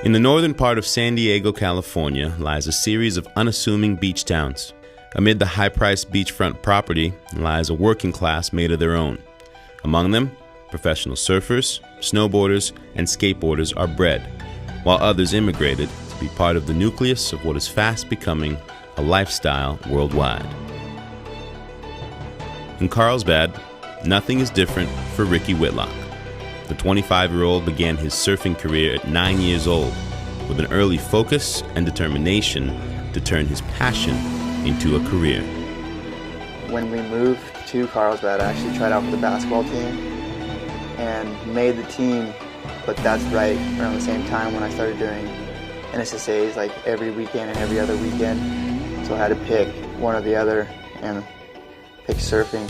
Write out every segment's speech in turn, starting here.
In the northern part of San Diego, California, lies a series of unassuming beach towns. Amid the high-priced beachfront property lies a working class made of their own. Among them, professional surfers, snowboarders, and skateboarders are bred, while others immigrated to be part of the nucleus of what is fast becoming a lifestyle worldwide. In Carlsbad, nothing is different for Ricky Whitlock. The 25-year-old began his surfing career at 9 years old with an early focus and determination to turn his passion into a career. When we moved to Carlsbad, I actually tried out for the basketball team and made the team, but that's right around the same time when I started doing NSSAs like every weekend and every other weekend. So I had to pick one or the other and pick surfing.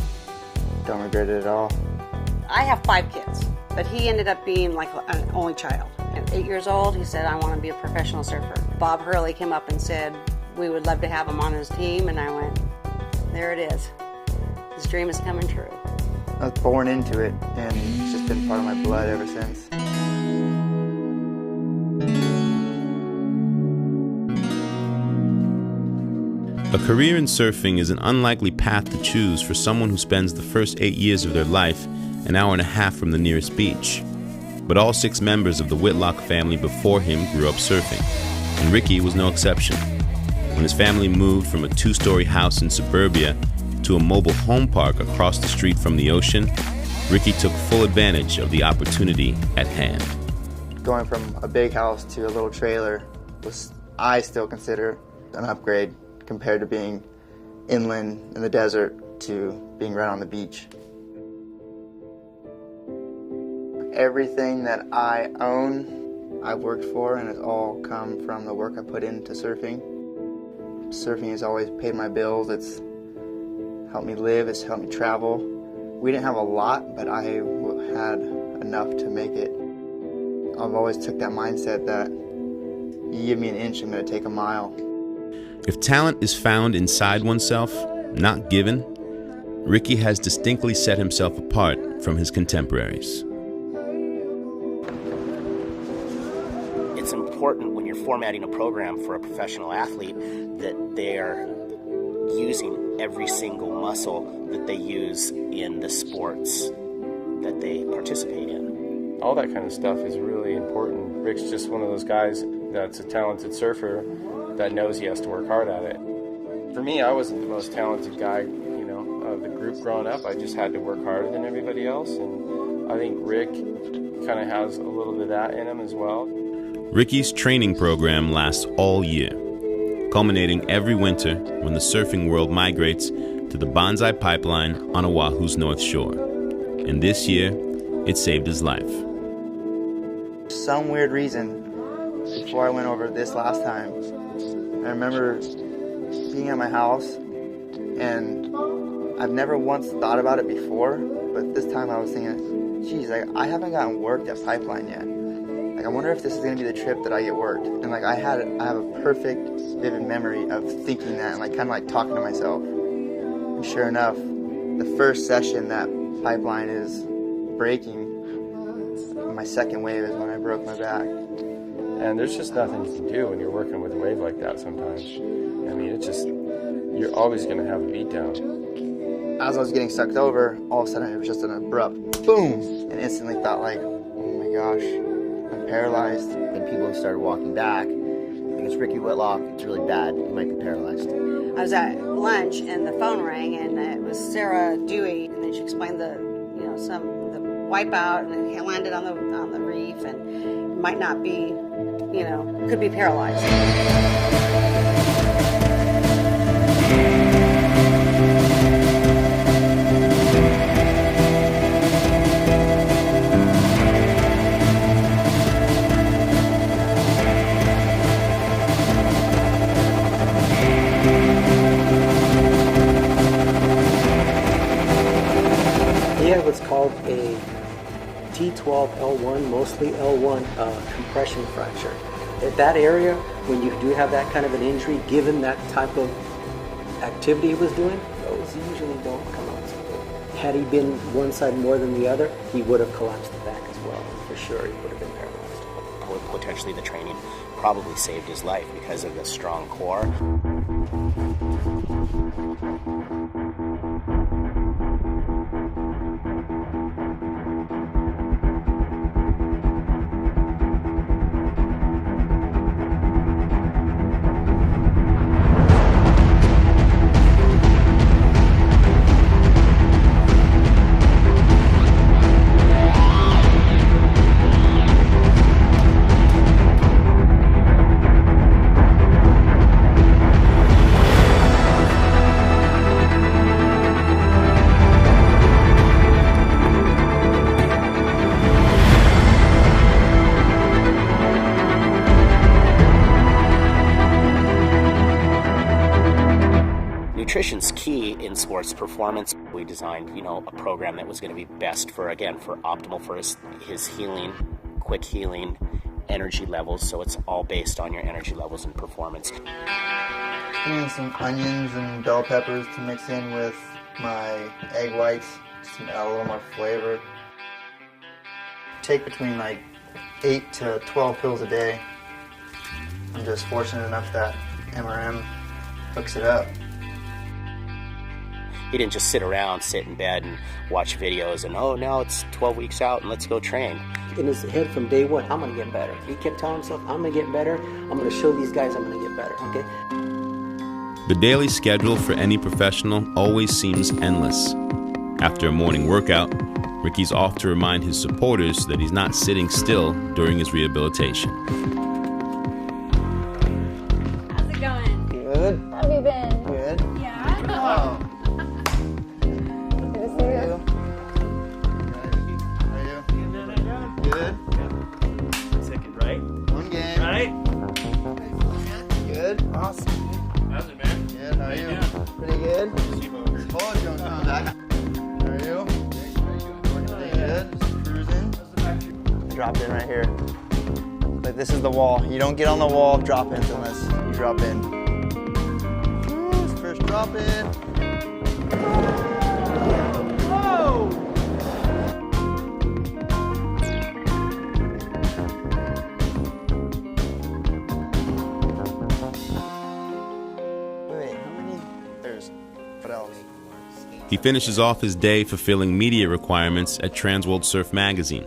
Don't regret it at all. I have 5 kids, but he ended up being like an only child. At 8 years old, he said, I want to be a professional surfer. Bob Hurley came up and said, we would love to have him on his team, and I went, there it is. His dream is coming true. I was born into it, and it's just been part of my blood ever since. A career in surfing is an unlikely path to choose for someone who spends the first 8 years of their life an hour and a half from the nearest beach. But all 6 members of the Whitlock family before him grew up surfing, and Ricky was no exception. When his family moved from a 2-story house in suburbia to a mobile home park across the street from the ocean, Ricky took full advantage of the opportunity at hand. Going from a big house to a little trailer was, I still consider, an upgrade compared to being inland in the desert to being right on the beach. Everything that I own, I've worked for, and it's all come from the work I put into surfing. Surfing has always paid my bills. It's helped me live, it's helped me travel. We didn't have a lot, but I had enough to make it. I've always took that mindset that you give me an inch, I'm going to take a mile. If talent is found inside oneself, not given, Ricky has distinctly set himself apart from his contemporaries. It's important when you're formatting a program for a professional athlete that they're using every single muscle that they use in the sports that they participate in. All that kind of stuff is really important. Rick's just one of those guys that's a talented surfer that knows he has to work hard at it. For me, I wasn't the most talented guy, of the group growing up. I just had to work harder than everybody else, and I think Rick kind of has a little bit of that in him as well. Ricky's training program lasts all year, culminating every winter when the surfing world migrates to the Banzai Pipeline on Oahu's North Shore. And this year, it saved his life. For some weird reason, before I went over this last time, I remember being at my house, and I've never once thought about it before, but this time I was thinking, geez, I haven't gotten worked at Pipeline yet. I wonder if this is going to be the trip that I get worked. And I have a perfect, vivid memory of thinking that and kind of talking to myself. And sure enough, the first session that Pipeline is breaking, my second wave is when I broke my back. And there's just nothing you can do when you're working with a wave like that sometimes. I mean, you're always going to have a beat down. As I was getting sucked over, all of a sudden it was just an abrupt boom, and instantly thought oh my gosh, I'm paralyzed. And people started walking back. Because Ricky Whitlock, it's really bad. He might be paralyzed. I was at lunch and the phone rang, and it was Sarah Dewey, and then she explained the wipeout, and it landed on the reef, and it might not be, could be paralyzed. He had what's called a T12L1, mostly L1 compression fracture. At that area, when you do have that kind of an injury, given that type of activity he was doing, those usually don't come out so good. Had he been one side more than the other, he would have collapsed the back as well. For sure, he would have been paralyzed. or potentially the training probably saved his life because of the strong core. Nutrition's key in sports performance. We designed, a program that was going to be best for optimal for his healing, quick healing, energy levels. So it's all based on your energy levels and performance. Putting in some onions and bell peppers to mix in with my egg whites, just to add a little more flavor. Take between 8 to 12 pills a day. I'm just fortunate enough that MRM hooks it up. He didn't just sit in bed and watch videos and, now it's 12 weeks out and let's go train. In his head from day one, I'm going to get better. He kept telling himself, I'm going to get better. I'm going to show these guys I'm going to get better, okay? The daily schedule for any professional always seems endless. After a morning workout, Ricky's off to remind his supporters that he's not sitting still during his rehabilitation. How's it going? Good. How have you been? Good. Yeah? Oh. Good to see you. How are you? Good. Second, right? One game. Right? Good. Awesome. How's it, man? Good. How are you? Pretty good. Oh, don't come back. How are you? Pretty good. Just cruising. Dropped in right here. This is the wall. You don't get on the wall drop-ins unless you drop in. Woo, first drop in. Whoa! Wait, how many? There's, what else? He finishes off his day fulfilling media requirements at Transworld Surf Magazine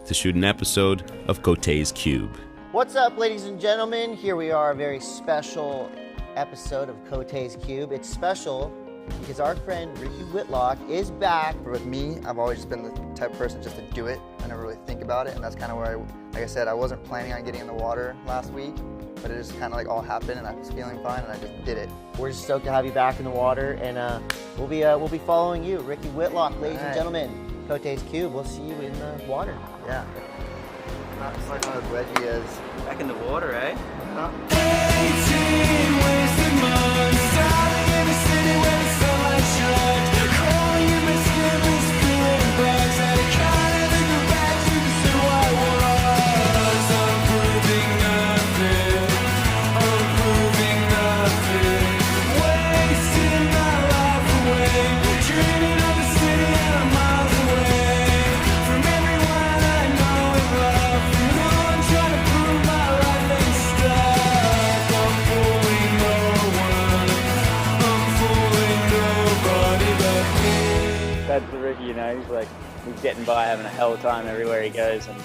to shoot an episode of Cote's Cube. What's up, ladies and gentlemen? Here we are, a very special episode of Cote's Cube. It's special because our friend Ricky Whitlock is back. With me, I've always been the type of person just to do it. I never really think about it, and that's kind of where like I said, I wasn't planning on getting in the water last week, but it just kind of all happened, and I was feeling fine, and I just did it. We're just stoked to have you back in the water, and we'll be following you, Ricky Whitlock, ladies and gentlemen. Cote's Cube. We'll see you in the water. Yeah. Not as wedgy as Back in the water, eh? That's the Ricky, he's getting by, having a hell of a time everywhere he goes, and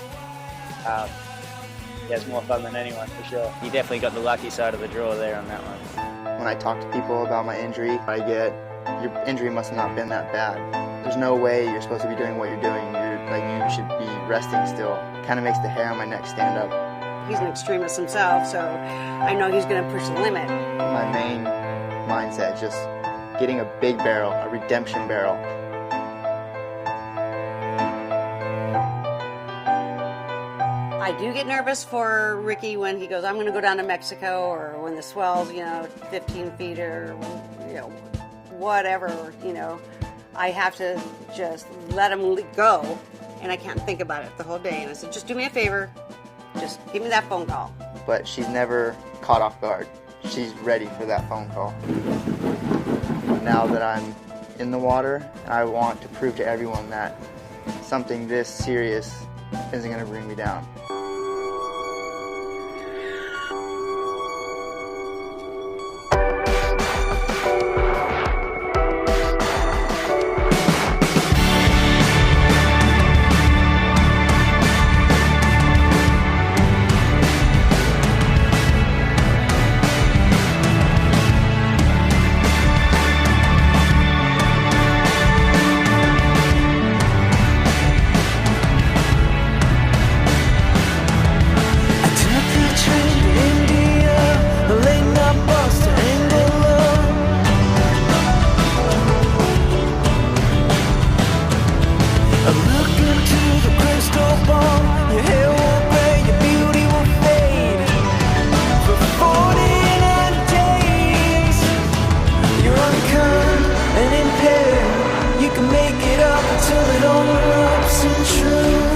he has more fun than anyone for sure. He definitely got the lucky side of the draw there on that one. When I talk to people about my injury, I get, your injury must have not been that bad. There's no way you're supposed to be doing what you're doing. You should be resting still. Kind of makes the hair on my neck stand up. He's an extremist himself, so I know he's going to push the limit. My main mindset is just getting a big barrel, a redemption barrel. I do get nervous for Ricky when he goes, I'm going to go down to Mexico, or when the swell's, 15 feet or, whatever, I have to just let him go, and I can't think about it the whole day. And I said, just do me a favor, just give me that phone call. But she's never caught off guard. She's ready for that phone call. Now that I'm in the water, I want to prove to everyone that something this serious isn't going to bring me down. stillborn, your hair will gray, your beauty will fade. For 49 days, you're unkind and impaired. You can make it up until it all erupts in truth.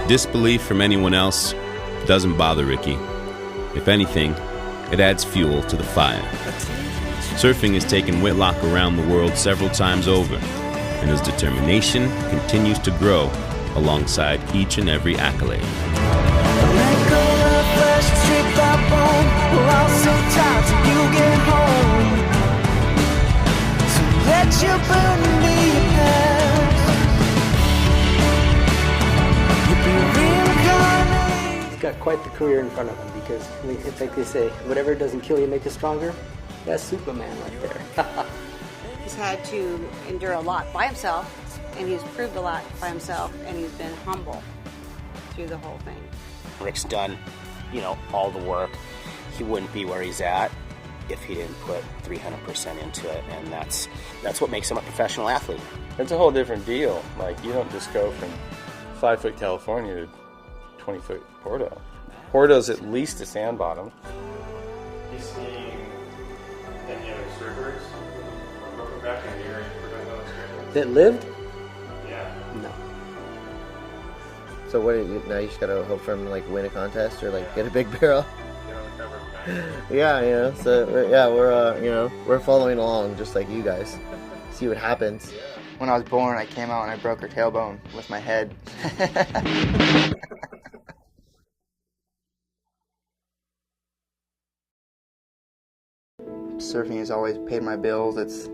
Disbelief from anyone else doesn't bother Ricky. If anything, it adds fuel to the fire. Surfing has taken Whitlock around the world several times over, and his determination continues to grow alongside each and every accolade. Let go of flesh, straight by bone. We're all so tired till you get home. So let your burden be your past. He's got quite the career in front of him because, it's like they say, whatever doesn't kill you makes you stronger. That's Superman right there. He's had to endure a lot by himself, and he's proved a lot by himself, and he's been humble through the whole thing. Rick's done, all the work. He wouldn't be where he's at if he didn't put 300% into it, and that's what makes him a professional athlete. It's a whole different deal. Like, you don't just go from 5-foot California to 20-foot Porto. Porto's at least a sand bottom. He's skiing any other surfers broken back in the area That lived? Yeah. No. So what? Now you just gotta hope for him to win a contest or get a big barrel. Yeah, So we're following along just like you guys. See what happens. When I was born, I came out and I broke her tailbone with my head. Surfing has always paid my bills. It's